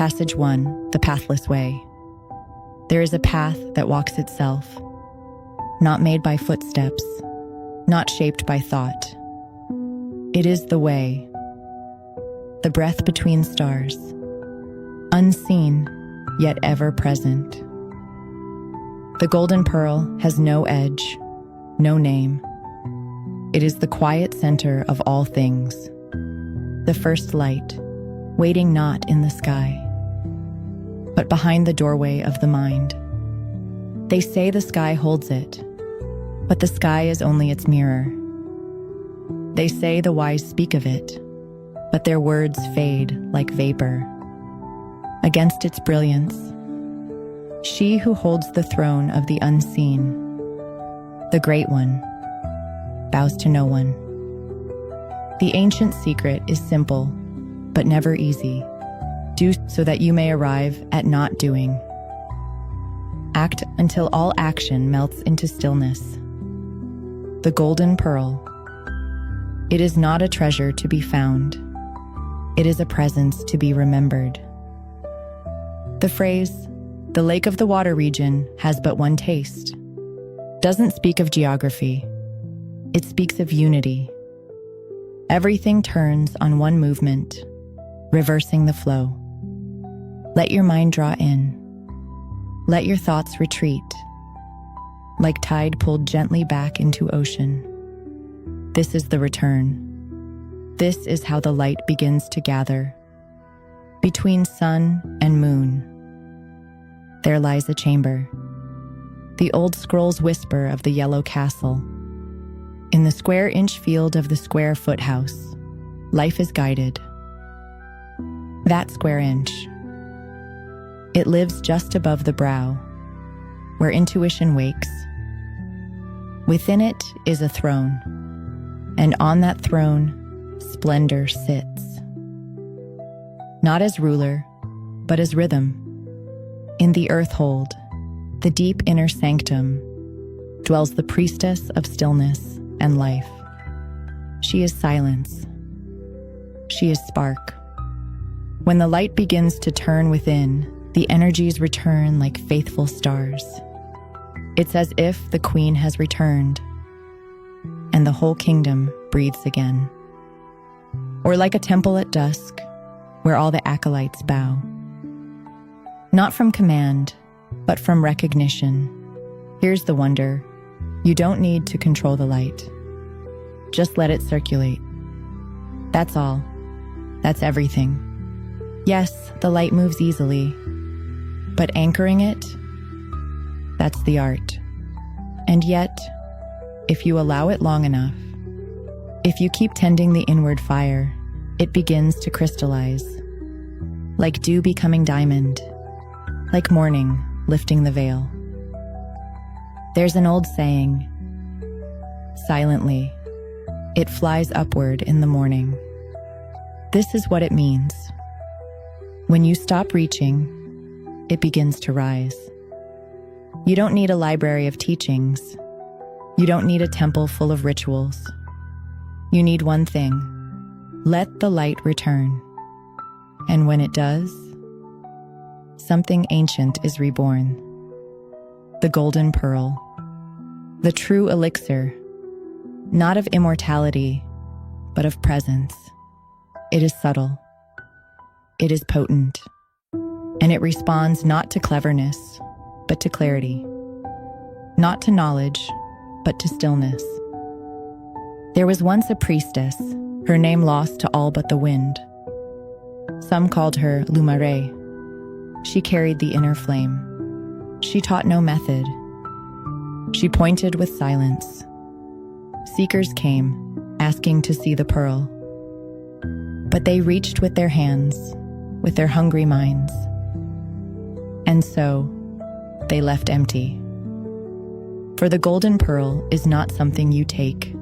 Passage 1, the pathless way. There is a path that walks itself, not made by footsteps, not shaped by thought. It is the way, the breath between stars, unseen yet ever present. The golden pearl has no edge, no name. It is the quiet center of all things, the first light, waiting not in the sky, but behind the doorway of the mind. They say the sky holds it, but the sky is only its mirror. They say the wise speak of it, but their words fade like vapor. Against its brilliance, she who holds the throne of the unseen, the Great One, bows to no one. The ancient secret is simple, but never easy. Do so that you may arrive at not doing. Act until all action melts into stillness. The golden pearl. It is not a treasure to be found. It is a presence to be remembered. The phrase, "the lake of the water region has but one taste," doesn't speak of geography. It speaks of unity. Everything turns on one movement, reversing the flow. Let your mind draw in. Let your thoughts retreat, like tide pulled gently back into ocean. This is the return. This is how the light begins to gather. Between sun and moon, there lies a chamber. The old scrolls whisper of the yellow castle. In the square-inch field of the square-foot house, life is guided. That square inch. It lives just above the brow, where intuition wakes. Within it is a throne, and on that throne, splendor sits. Not as ruler, but as rhythm. In the earth hold, the deep inner sanctum, dwells the priestess of stillness and life. She is silence. She is spark. When the light begins to turn within, the energies return like faithful stars. It's as if the queen has returned, and the whole kingdom breathes again. Or like a temple at dusk, where all the acolytes bow. Not from command, but from recognition. Here's the wonder. You don't need to control the light. Just let it circulate. That's all. That's everything. Yes, the light moves easily, but anchoring it, that's the art. And yet, if you allow it long enough, if you keep tending the inward fire, it begins to crystallize, like dew becoming diamond, like morning lifting the veil. There's an old saying, silently, it flies upward in the morning. This is what it means. When you stop reaching, it begins to rise. You don't need a library of teachings. You don't need a temple full of rituals. You need one thing. Let the light return. And when it does, something ancient is reborn. The golden pearl. The true elixir, not of immortality, but of presence. It is subtle. It is potent. And it responds not to cleverness, but to clarity. Not to knowledge, but to stillness. There was once a priestess, her name lost to all but the wind. Some called her Lumare. She carried the inner flame. She taught no method. She pointed with silence. Seekers came, asking to see the pearl. But they reached with their hands, with their hungry minds. And so, they left empty. For the golden pearl is not something you take.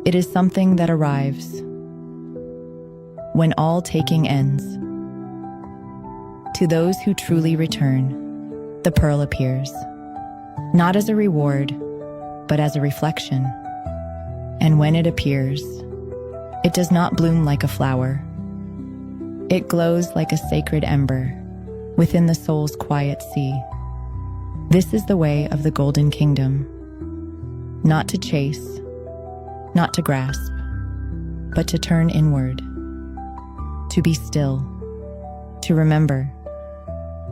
It is something that arrives when all taking ends. To those who truly return, the pearl appears, not as a reward, but as a reflection. And when it appears, it does not bloom like a flower. It glows like a sacred ember within the soul's quiet sea. This is the way of the Golden Kingdom. Not to chase, not to grasp, but to turn inward, to be still, to remember.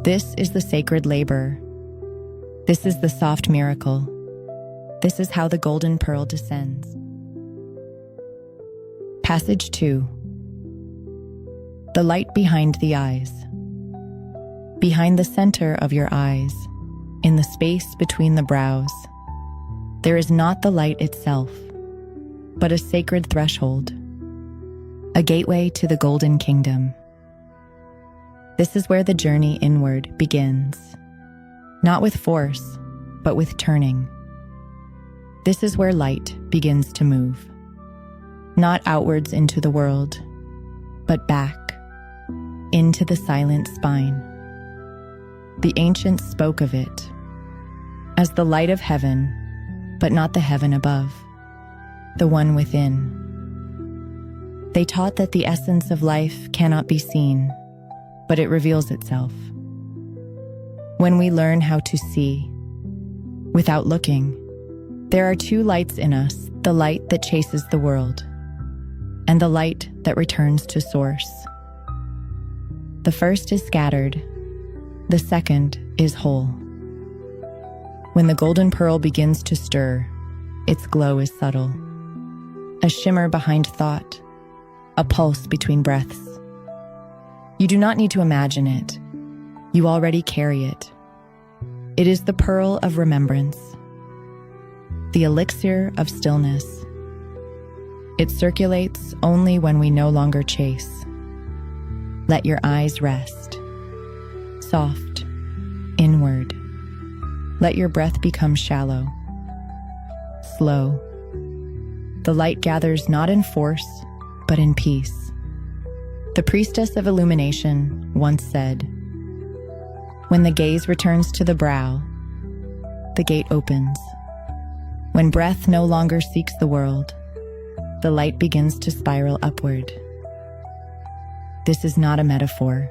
This is the sacred labor. This is the soft miracle. This is how the golden pearl descends. Passage 2. The light behind the eyes. Behind the center of your eyes, in the space between the brows, there is not the light itself, but a sacred threshold, a gateway to the Golden Kingdom. This is where the journey inward begins, not with force, but with turning. This is where light begins to move, not outwards into the world, but back into the silent spine. The ancients spoke of it as the light of heaven, but not the heaven above, the one within. They taught that the essence of life cannot be seen, but it reveals itself. When we learn how to see without looking, there are two lights in us, the light that chases the world and the light that returns to source. The first is scattered, the second is whole. When the golden pearl begins to stir, its glow is subtle, a shimmer behind thought, a pulse between breaths. You do not need to imagine it. You already carry it. It is the pearl of remembrance, the elixir of stillness. It circulates only when we no longer chase. Let your eyes rest, soft, inward. Let your breath become shallow, slow. The light gathers not in force, but in peace. The Priestess of Illumination once said, "When the gaze returns to the brow, the gate opens. When breath no longer seeks the world, the light begins to spiral upward." This is not a metaphor.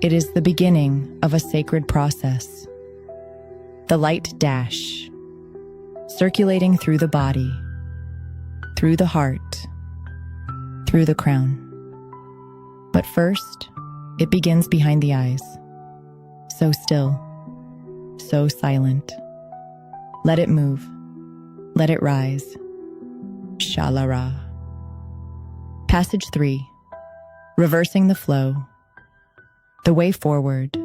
It is the beginning of a sacred process. The light dash, circulating through the body, through the heart, through the crown. But first, it begins behind the eyes, so still, so silent. Let it move, let it rise. Shalara. Passage 3. Reversing the flow. The way forward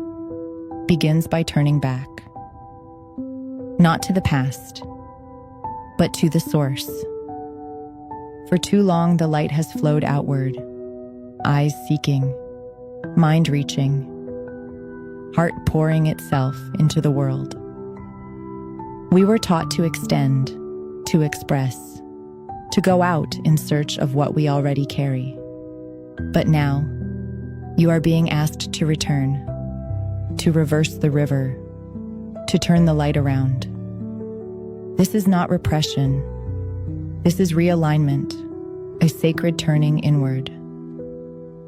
begins by turning back, not to the past, but to the source. For too long, the light has flowed outward, eyes seeking, mind reaching, heart pouring itself into the world. We were taught to extend, to express, to go out in search of what we already carry. But now, you are being asked to return, to reverse the river, to turn the light around. This is not repression. This is realignment, a sacred turning inward.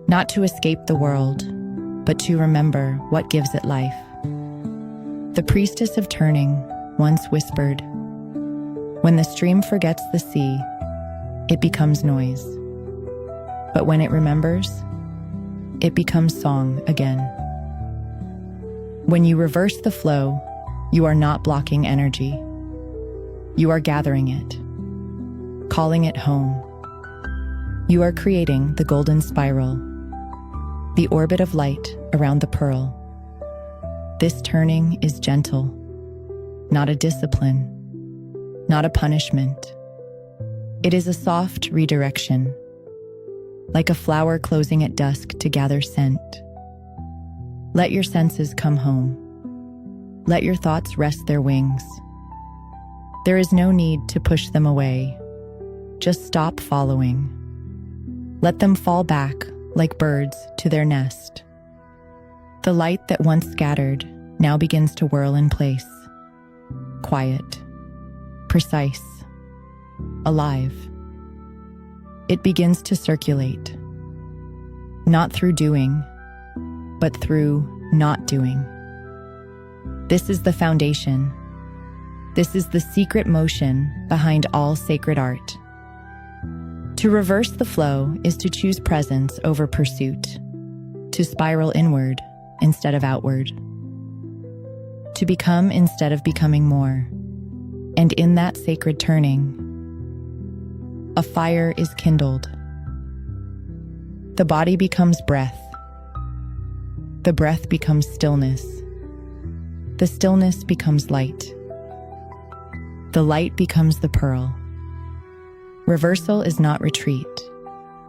Not to escape the world, but to remember what gives it life. The Priestess of Turning once whispered, "When the stream forgets the sea, it becomes noise. But when it remembers, it becomes song again." When you reverse the flow, you are not blocking energy. You are gathering it, calling it home. You are creating the golden spiral, the orbit of light around the pearl. This turning is gentle, not a discipline, not a punishment. It is a soft redirection, like a flower closing at dusk to gather scent. Let your senses come home. Let your thoughts rest their wings. There is no need to push them away. Just stop following. Let them fall back like birds to their nest. The light that once scattered now begins to whirl in place. Quiet, precise, alive. It begins to circulate. not through doing, but through not doing. This is the foundation. This is the secret motion behind all sacred art. To reverse the flow is to choose presence over pursuit, to spiral inward instead of outward, to become instead of becoming more. And in that sacred turning, a fire is kindled. The body becomes breath. The breath becomes stillness. The stillness becomes light. The light becomes the pearl. Reversal is not retreat.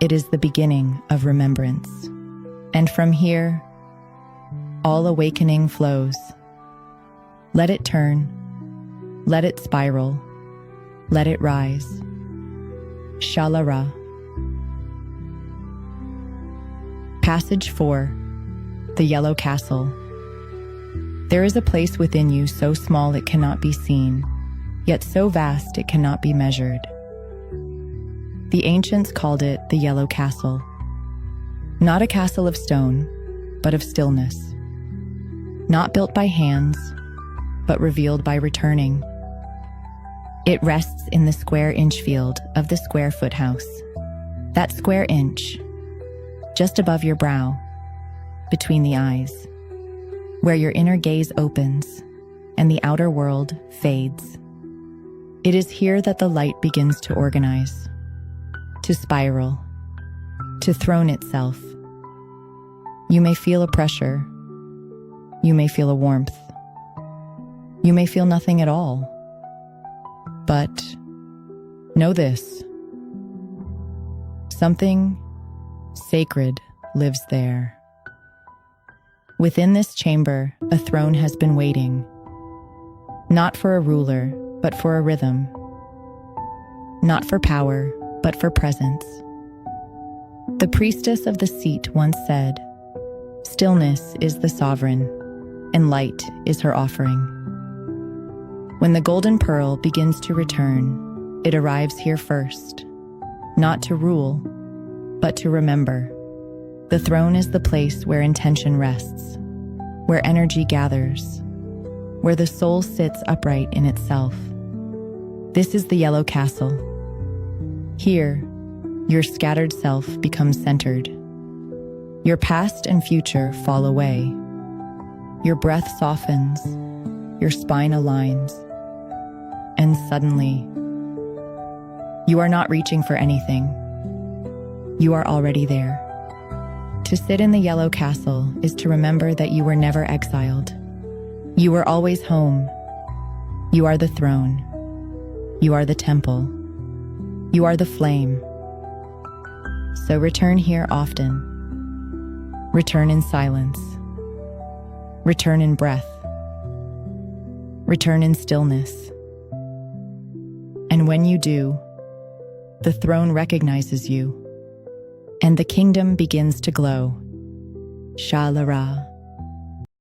It is the beginning of remembrance. And from here, all awakening flows. Let it turn. Let it spiral. Let it rise. Shalara. Passage 4. The Yellow Castle. There is a place within you so small it cannot be seen, yet so vast it cannot be measured. The ancients called it the Yellow Castle. Not a castle of stone, but of stillness. Not built by hands, but revealed by returning. It rests in the square inch field of the square foot house. That square inch, just above your brow, between the eyes, where your inner gaze opens and the outer world fades. It is here that the light begins to organize, to spiral, to throne itself. You may feel a pressure. You may feel a warmth. You may feel nothing at all. But know this: something sacred lives there. Within this chamber, a throne has been waiting, not for a ruler, but for a rhythm, not for power, but for presence. The priestess of the seat once said, "Stillness is the sovereign, and light is her offering." When the golden pearl begins to return, it arrives here first, not to rule, but to remember. The throne is the place where intention rests, where energy gathers, where the soul sits upright in itself. This is the Yellow Castle. Here, your scattered self becomes centered. Your past and future fall away. Your breath softens, your spine aligns, and suddenly, you are not reaching for anything. You are already there. To sit in the Yellow Castle is to remember that you were never exiled. You were always home. You are the throne. You are the temple. You are the flame. So return here often. Return in silence. Return in breath. Return in stillness. And when you do, the throne recognizes you, and the kingdom begins to glow. Shalara.